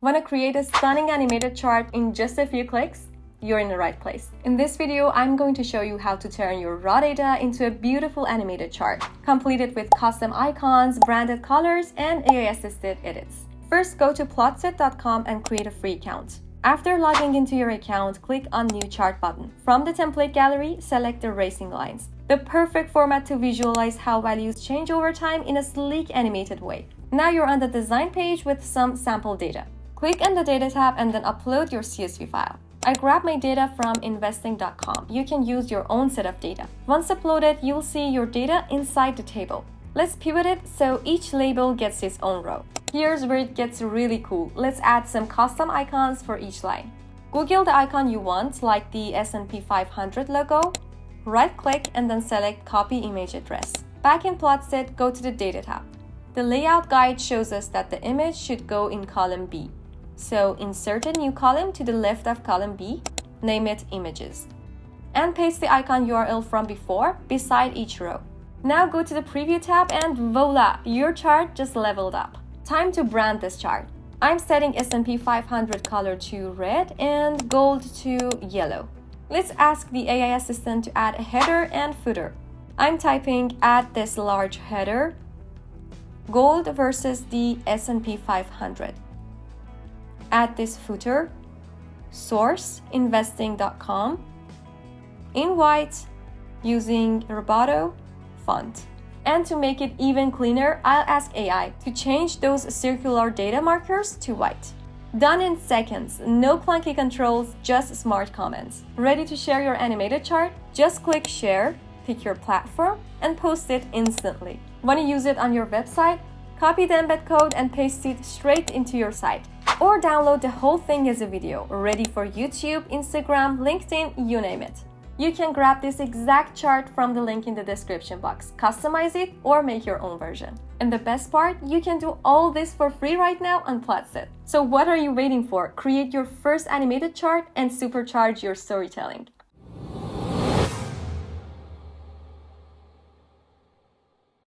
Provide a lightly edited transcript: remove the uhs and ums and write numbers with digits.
Want to create a stunning animated chart in just a few clicks? You're in the right place. In this video, I'm going to show you how to turn your raw data into a beautiful animated chart, completed with custom icons, branded colors, and AI-assisted edits. First, go to PlotSet.com and create a free account. After logging into your account, click on New Chart button. From the template gallery, select the racing lines, the perfect format to visualize how values change over time in a sleek animated way. Now you're on the design page with some sample data. Click on the Data tab and then upload your CSV file. I grabbed my data from investing.com. You can use your own set of data. Once uploaded, you'll see your data inside the table. Let's pivot it so each label gets its own row. Here's where it gets really cool. Let's add some custom icons for each line. Google the icon you want, like the S&P 500 logo. Right-click and then select Copy Image Address. Back in PlotSet, go to the Data tab. The layout guide shows us that the image should go in column B. So insert a new column to the left of column B, name it Images, and paste the icon URL from before beside each row. Now go to the Preview tab and voila, your chart just leveled up. Time to brand this chart. I'm setting S&P 500 color to red and gold to yellow. Let's ask the AI assistant to add a header and footer. I'm typing add this large header, gold versus the S&P 500. Add this footer, source investing.com, in white using Roboto font. And to make it even cleaner, I'll ask AI to change those circular data markers to white. Done in seconds, no clunky controls, just smart comments. Ready to share your animated chart? Just click share, pick your platform, and post it instantly. Want to use it on your website? Copy the embed code and paste it straight into your site. Or download the whole thing as a video, ready for YouTube, Instagram, LinkedIn, you name it. You can grab this exact chart from the link in the description box, customize it, or make your own version. And the best part, you can do all this for free right now on PlotSet. So what are you waiting for? Create your first animated chart and supercharge your storytelling.